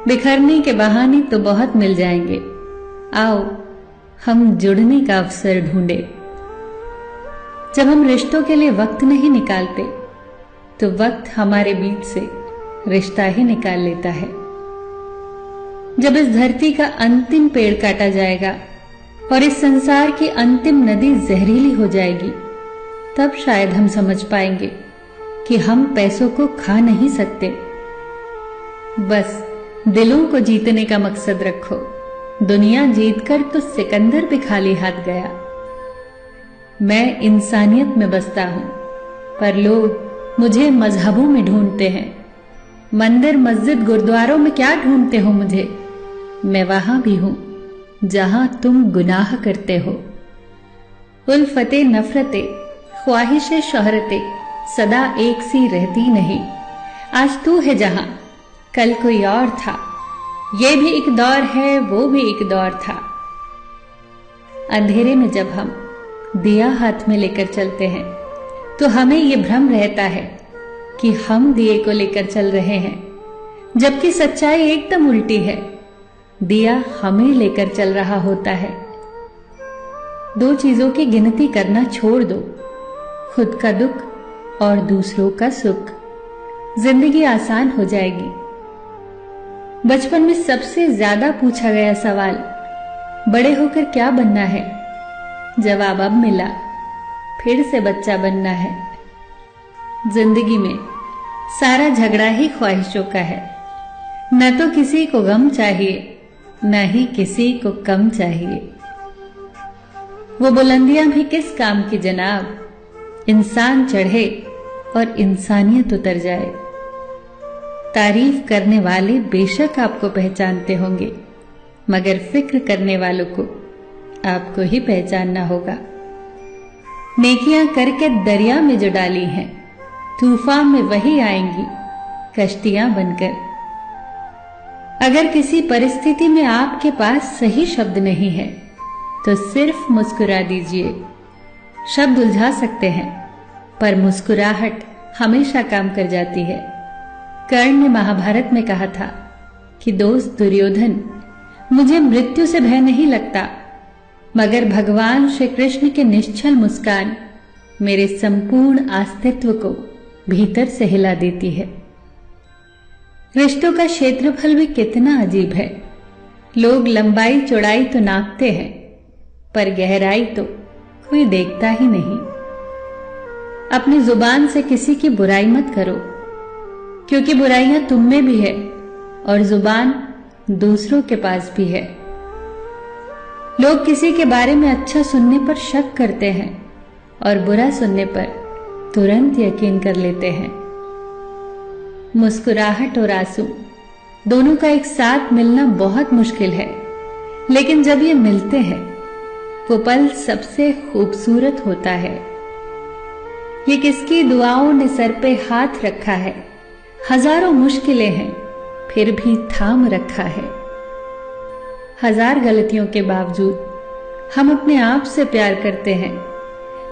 बिखरने के बहाने तो बहुत मिल जाएंगे, आओ हम जुड़ने का अवसर ढूंढे। जब हम रिश्तों के लिए वक्त नहीं निकालते तो वक्त हमारे बीच से रिश्ता ही निकाल लेता है। जब इस धरती का अंतिम पेड़ काटा जाएगा और इस संसार की अंतिम नदी जहरीली हो जाएगी, तब शायद हम समझ पाएंगे कि हम पैसों को खा नहीं सकते। बस दिलों को जीतने का मकसद रखो। दुनिया जीतकर तो सिकंदर भी खाली हाथ गया। मैं इंसानियत में बसता हूं, पर लोग मुझे मजहबों में ढूंढते हैं। मंदिर मस्जिद गुरुद्वारों में क्या ढूंढते हो मुझे? मैं वहां भी हूं जहां तुम गुनाह करते हो। उल्फते नफरते ख्वाहिशे शोहरते सदा एक सी रहती नहीं। आज तू है जहां कल कोई और था। ये भी एक दौर है, वो भी एक दौर था। अंधेरे में जब हम दिया हाथ में लेकर चलते हैं तो हमें ये भ्रम रहता है कि हम दिए को लेकर चल रहे हैं, जबकि सच्चाई एकदम उल्टी है। दिया हमें लेकर चल रहा होता है। दो चीजों की गिनती करना छोड़ दो, खुद का दुख और दूसरों का सुख। जिंदगी आसान हो जाएगी। बचपन में सबसे ज्यादा पूछा गया सवाल, बड़े होकर क्या बनना है? जवाब अब मिला, फिर से बच्चा बनना है। जिंदगी में सारा झगड़ा ही ख्वाहिशों का है। न तो किसी को गम चाहिए, न ही किसी को कम चाहिए। वो बुलंदियां भी किस काम की जनाब, इंसान चढ़े और इंसानियत उतर जाए। तारीफ करने वाले बेशक आपको पहचानते होंगे, मगर फिक्र करने वालों को आपको ही पहचानना होगा। नेकियां करके दरिया में जो डाली हैं, तूफान में वही आएंगी कश्तियां बनकर। अगर किसी परिस्थिति में आपके पास सही शब्द नहीं है तो सिर्फ मुस्कुरा दीजिए। शब्द उलझा सकते हैं, पर मुस्कुराहट हमेशा काम कर जाती है। कर्ण ने महाभारत में कहा था कि दोस्त दुर्योधन, मुझे मृत्यु से भय नहीं लगता, मगर भगवान श्री कृष्ण के निश्चल मुस्कान मेरे संपूर्ण अस्तित्व को भीतर से हिला देती है। रिश्तों का क्षेत्रफल भी कितना अजीब है। लोग लंबाई चौड़ाई तो नापते हैं, पर गहराई तो कोई देखता ही नहीं। अपनी जुबान से किसी की बुराई मत करो, क्योंकि बुराइयां तुम में भी है और जुबान दूसरों के पास भी है। लोग किसी के बारे में अच्छा सुनने पर शक करते हैं और बुरा सुनने पर तुरंत यकीन कर लेते हैं। मुस्कुराहट और आंसू दोनों का एक साथ मिलना बहुत मुश्किल है, लेकिन जब ये मिलते हैं वो पल सबसे खूबसूरत होता है। ये किसकी दुआओं ने सर पे हाथ रखा है, हजारों मुश्किलें हैं फिर भी थाम रखा है। हजार गलतियों के बावजूद हम अपने आप से प्यार करते हैं,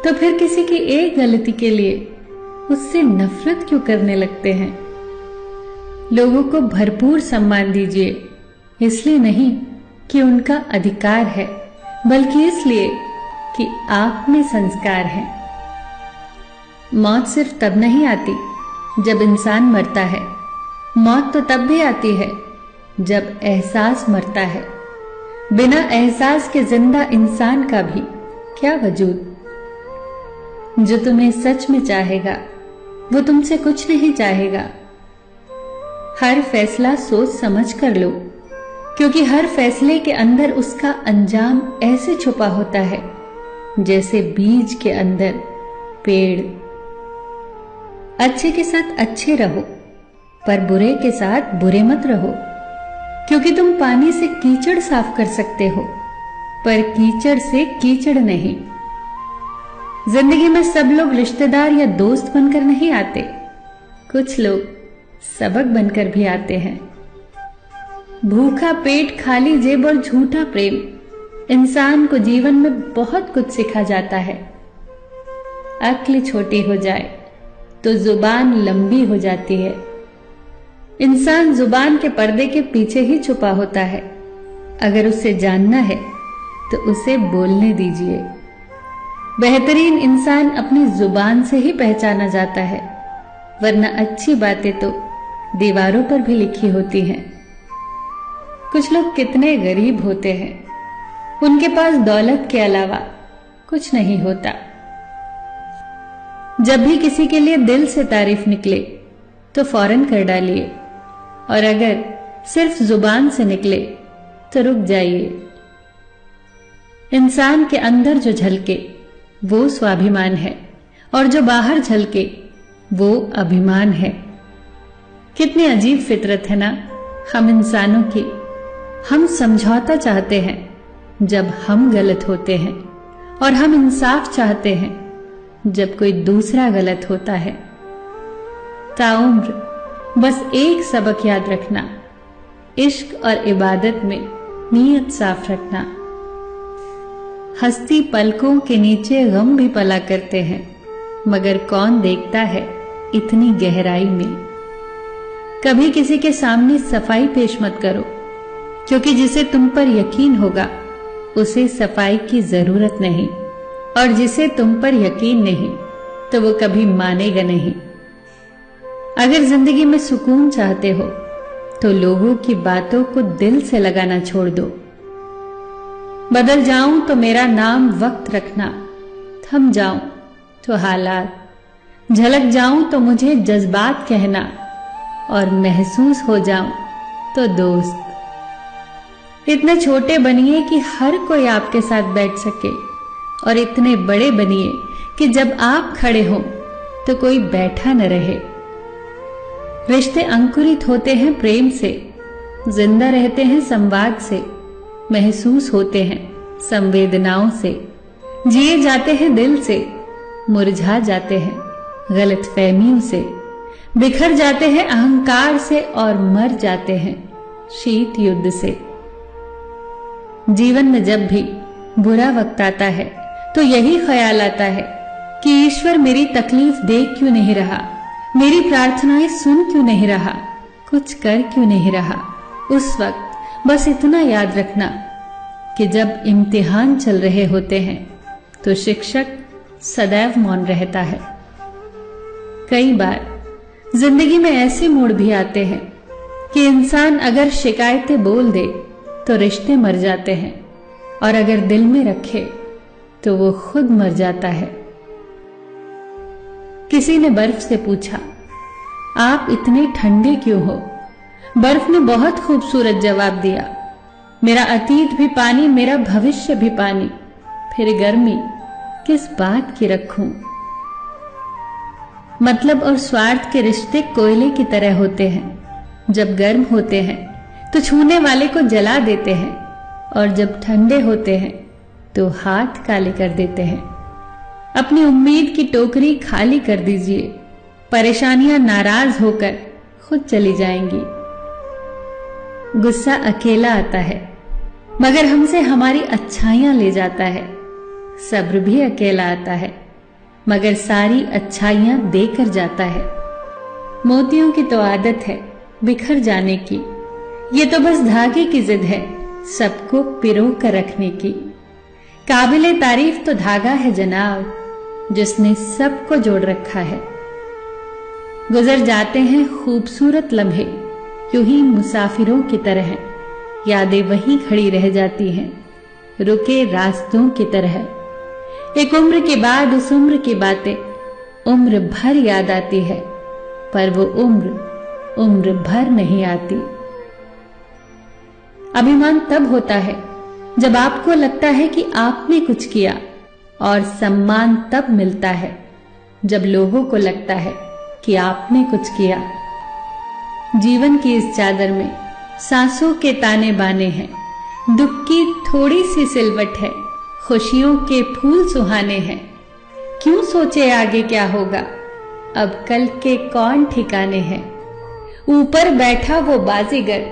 तो फिर किसी की एक गलती के लिए उससे नफरत क्यों करने लगते हैं? लोगों को भरपूर सम्मान दीजिए, इसलिए नहीं कि उनका अधिकार है, बल्कि इसलिए कि आप में संस्कार है। मौत सिर्फ तब नहीं आती जब इंसान मरता है, मौत तो तब भी आती है जब एहसास मरता है। बिना एहसास के जिंदा इंसान का भी क्या वजूद। जो तुम्हें सच में चाहेगा वो तुमसे कुछ नहीं चाहेगा। हर फैसला सोच समझ कर लो, क्योंकि हर फैसले के अंदर उसका अंजाम ऐसे छुपा होता है जैसे बीज के अंदर पेड़। अच्छे के साथ अच्छे रहो, पर बुरे के साथ बुरे मत रहो, क्योंकि तुम पानी से कीचड़ साफ कर सकते हो, पर कीचड़ से कीचड़ नहीं। जिंदगी में सब लोग रिश्तेदार या दोस्त बनकर नहीं आते, कुछ लोग सबक बनकर भी आते हैं। भूखा पेट, खाली जेब और झूठा प्रेम इंसान को जीवन में बहुत कुछ सिखा जाता है। अक्ल छोटी हो जाए तो जुबान लंबी हो जाती है। इंसान जुबान के पर्दे के पीछे ही छुपा होता है। अगर उसे जानना है तो उसे बोलने दीजिए। बेहतरीन इंसान अपनी जुबान से ही पहचाना जाता है, वरना अच्छी बातें तो दीवारों पर भी लिखी होती हैं। कुछ लोग कितने गरीब होते हैं, उनके पास दौलत के अलावा कुछ नहीं होता। जब भी किसी के लिए दिल से तारीफ निकले तो फौरन कर डालिए, और अगर सिर्फ जुबान से निकले तो रुक जाइए। इंसान के अंदर जो झलके वो स्वाभिमान है, और जो बाहर झलके वो अभिमान है। कितनी अजीब फितरत है ना हम इंसानों की। हम समझौता चाहते हैं जब हम गलत होते हैं, और हम इंसाफ चाहते हैं जब कोई दूसरा गलत होता है। ताउम्र बस एक सबक याद रखना, इश्क और इबादत में नीयत साफ रखना। हस्ती पलकों के नीचे गम भी पला करते हैं, मगर कौन देखता है इतनी गहराई में। कभी किसी के सामने सफाई पेश मत करो, क्योंकि जिसे तुम पर यकीन होगा उसे सफाई की जरूरत नहीं, और जिसे तुम पर यकीन नहीं तो वो कभी मानेगा नहीं। अगर जिंदगी में सुकून चाहते हो तो लोगों की बातों को दिल से लगाना छोड़ दो। बदल जाऊं तो मेरा नाम वक्त रखना, थम जाऊं तो हालात, झलक जाऊं तो मुझे जज्बात कहना, और महसूस हो जाऊं तो दोस्त। इतने छोटे बनिए कि हर कोई आपके साथ बैठ सके, और इतने बड़े बनिए कि जब आप खड़े हो तो कोई बैठा न रहे। रिश्ते अंकुरित होते हैं प्रेम से, जिंदा रहते हैं संवाद से, महसूस होते हैं संवेदनाओं से, जिए जाते हैं दिल से, मुरझा जाते हैं गलतफहमियों से, बिखर जाते हैं अहंकार से, और मर जाते हैं शीत युद्ध से। जीवन में जब भी बुरा वक्त आता है तो यही ख्याल आता है कि ईश्वर मेरी तकलीफ देख क्यों नहीं रहा, मेरी प्रार्थनाएं सुन क्यों नहीं रहा, कुछ कर क्यों नहीं रहा। उस वक्त बस इतना याद रखना कि जब इम्तिहान चल रहे होते हैं तो शिक्षक सदैव मौन रहता है। कई बार जिंदगी में ऐसे मोड़ भी आते हैं कि इंसान अगर शिकायतें बोल दे तो रिश्ते मर जाते हैं, और अगर दिल में रखे तो वो खुद मर जाता है। किसी ने बर्फ से पूछा, आप इतने ठंडे क्यों हो? बर्फ ने बहुत खूबसूरत जवाब दिया, मेरा अतीत भी पानी, मेरा भविष्य भी पानी, फिर गर्मी किस बात की रखूं। मतलब और स्वार्थ के रिश्ते कोयले की तरह होते हैं। जब गर्म होते हैं तो छूने वाले को जला देते हैं, और जब ठंडे होते हैं तो हाथ काले कर देते हैं। अपनी उम्मीद की टोकरी खाली कर दीजिए, परेशानियां नाराज होकर खुद चली जाएंगी। गुस्सा अकेला आता है, मगर हमसे हमारी अच्छाइयां ले जाता है। सब्र भी अकेला आता है, मगर सारी अच्छाइयां देकर जाता है। मोतियों की तो आदत है बिखर जाने की, ये तो बस धागे की जिद है सबको पिरो कर रखने की। काबिले तारीफ तो धागा है जनाब, जिसने सबको जोड़ रखा है। गुजर जाते हैं खूबसूरत लम्हे, यूं ही मुसाफिरों की तरह, यादें वहीं खड़ी रह जाती हैं रुके रास्तों की तरह। एक उम्र के बाद उस उम्र की बातें उम्र भर याद आती है, पर वो उम्र भर नहीं आती। अभिमान तब होता है जब आपको लगता है कि आपने कुछ किया, और सम्मान तब मिलता है जब लोगों को लगता है कि आपने कुछ किया। जीवन की इस चादर में सांसों के ताने बाने हैं, दुख की थोड़ी सी सिलवट है, खुशियों के फूल सुहाने हैं। क्यों सोचे आगे क्या होगा, अब कल के कौन ठिकाने हैं। ऊपर बैठा वो बाजीगर,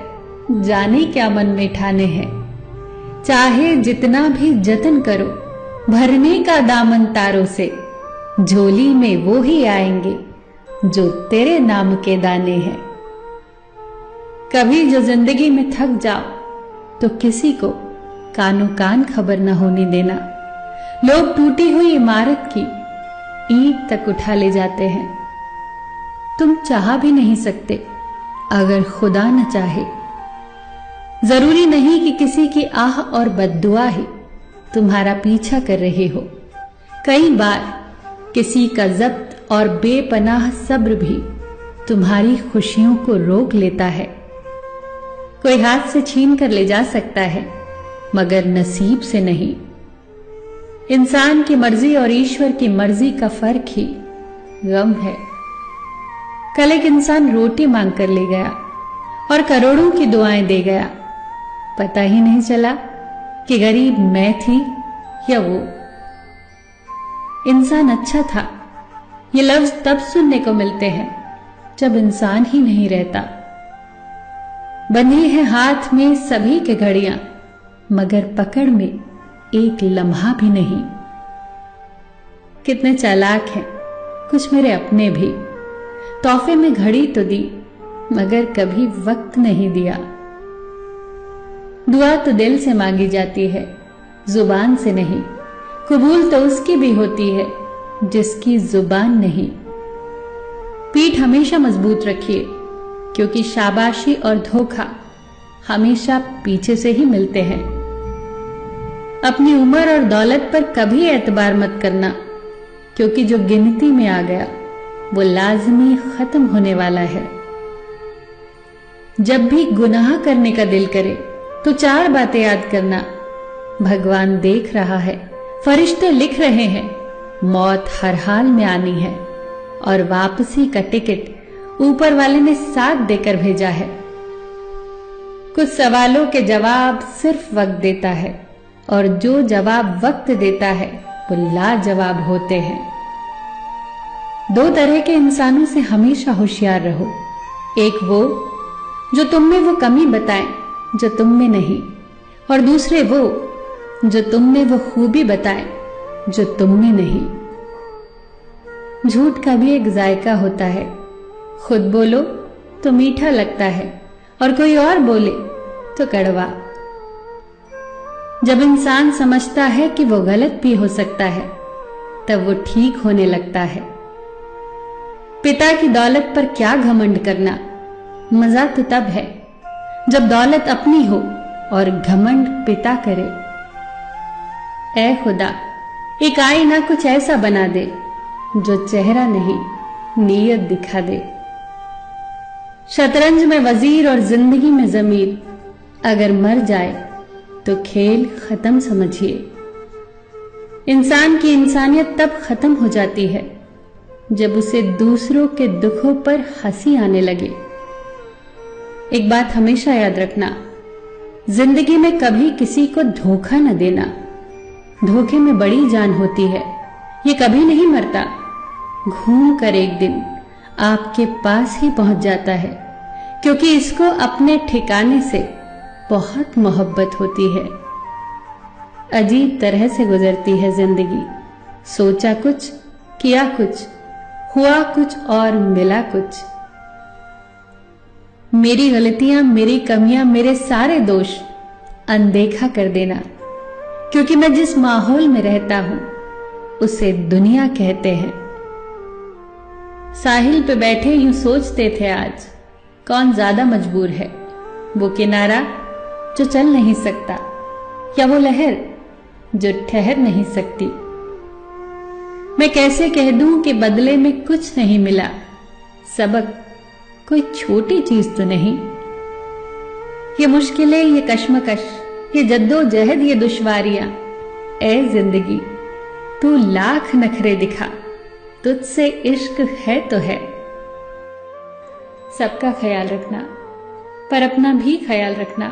जाने क्या मन में ठाने हैं। चाहे जितना भी जतन करो, भरने का दामन तारों से, झोली में वो ही आएंगे जो तेरे नाम के दाने हैं। कभी जो जिंदगी में थक जाओ तो किसी को कानो कान खबर न होने देना। लोग टूटी हुई इमारत की ईंट तक उठा ले जाते हैं। तुम चाह भी नहीं सकते अगर खुदा न चाहे। जरूरी नहीं कि किसी की आह और बद्दुआ ही तुम्हारा पीछा कर रहे हो। कई बार किसी का जब्त और बेपनाह सब्र भी तुम्हारी खुशियों को रोक लेता है। कोई हाथ से छीन कर ले जा सकता है मगर नसीब से नहीं। इंसान की मर्जी और ईश्वर की मर्जी का फर्क ही गम है। कल एक इंसान रोटी मांग कर ले गया और करोड़ों की दुआएं दे गया। पता ही नहीं चला कि गरीब मैं थी या वो। इंसान अच्छा था, ये लफ्ज तब सुनने को मिलते हैं जब इंसान ही नहीं रहता। बंधी है हाथ में सभी के घड़ियां मगर पकड़ में एक लम्हा भी नहीं। कितने चालाक हैं कुछ मेरे अपने भी। तोहफे में घड़ी तो दी मगर कभी वक्त नहीं दिया। दुआ तो दिल से मांगी जाती है, जुबान से नहीं। कबूल तो उसकी भी होती है जिसकी जुबान नहीं। पीठ हमेशा मजबूत रखिए क्योंकि शाबाशी और धोखा हमेशा पीछे से ही मिलते हैं। अपनी उम्र और दौलत पर कभी एतबार मत करना क्योंकि जो गिनती में आ गया वो लाजमी खत्म होने वाला है। जब भी गुनाह करने का दिल करे तो 4 बातें याद करना। भगवान देख रहा है, फरिश्ते लिख रहे हैं, मौत हर हाल में आनी है और वापसी का टिकट ऊपर वाले ने साथ देकर भेजा है। कुछ सवालों के जवाब सिर्फ वक्त देता है और जो जवाब वक्त देता है वो लाजवाब होते हैं। 2 तरह के इंसानों से हमेशा होशियार रहो। एक वो जो तुम में वो कमी बताएं जो तुम में नहीं, और दूसरे वो जो तुम में वो खूबी बताएं जो तुम में नहीं। झूठ का भी एक जायका होता है। खुद बोलो तो मीठा लगता है और कोई और बोले तो कड़वा। जब इंसान समझता है कि वो गलत भी हो सकता है तब वो ठीक होने लगता है। पिता की दौलत पर क्या घमंड करना, मजा तो तब है जब दौलत अपनी हो और घमंड पिता करे। ऐ खुदा, एक आईना कुछ ऐसा बना दे जो चेहरा नहीं नीयत दिखा दे। शतरंज में वजीर और जिंदगी में जमीर, अगर मर जाए तो खेल खत्म समझिए। इंसान की इंसानियत तब खत्म हो जाती है जब उसे दूसरों के दुखों पर हंसी आने लगे। एक बात हमेशा याद रखना, जिंदगी में कभी किसी को धोखा न देना। धोखे में बड़ी जान होती है, ये कभी नहीं मरता। घूम कर एक दिन आपके पास ही पहुंच जाता है क्योंकि इसको अपने ठिकाने से बहुत मोहब्बत होती है। अजीब तरह से गुजरती है जिंदगी। सोचा कुछ, किया कुछ, हुआ कुछ और मिला कुछ। मेरी गलतियां, मेरी कमियां, मेरे सारे दोष अनदेखा कर देना क्योंकि मैं जिस माहौल में रहता हूं उसे दुनिया कहते हैं। साहिल पे बैठे यूं सोचते थे आज, कौन ज्यादा मजबूर है, वो किनारा जो चल नहीं सकता या वो लहर जो ठहर नहीं सकती। मैं कैसे कह दूं कि बदले में कुछ नहीं मिला, सबक कोई छोटी चीज तो नहीं। ये मुश्किलें, ये कश्मकश, ये जद्दोजहद, ये दुश्वारियां, ऐ जिंदगी तू लाख नखरे दिखा, तुझसे इश्क है तो है। सबका ख्याल रखना पर अपना भी ख्याल रखना।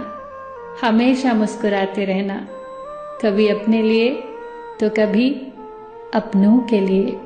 हमेशा मुस्कुराते रहना, कभी अपने लिए तो कभी अपनों के लिए।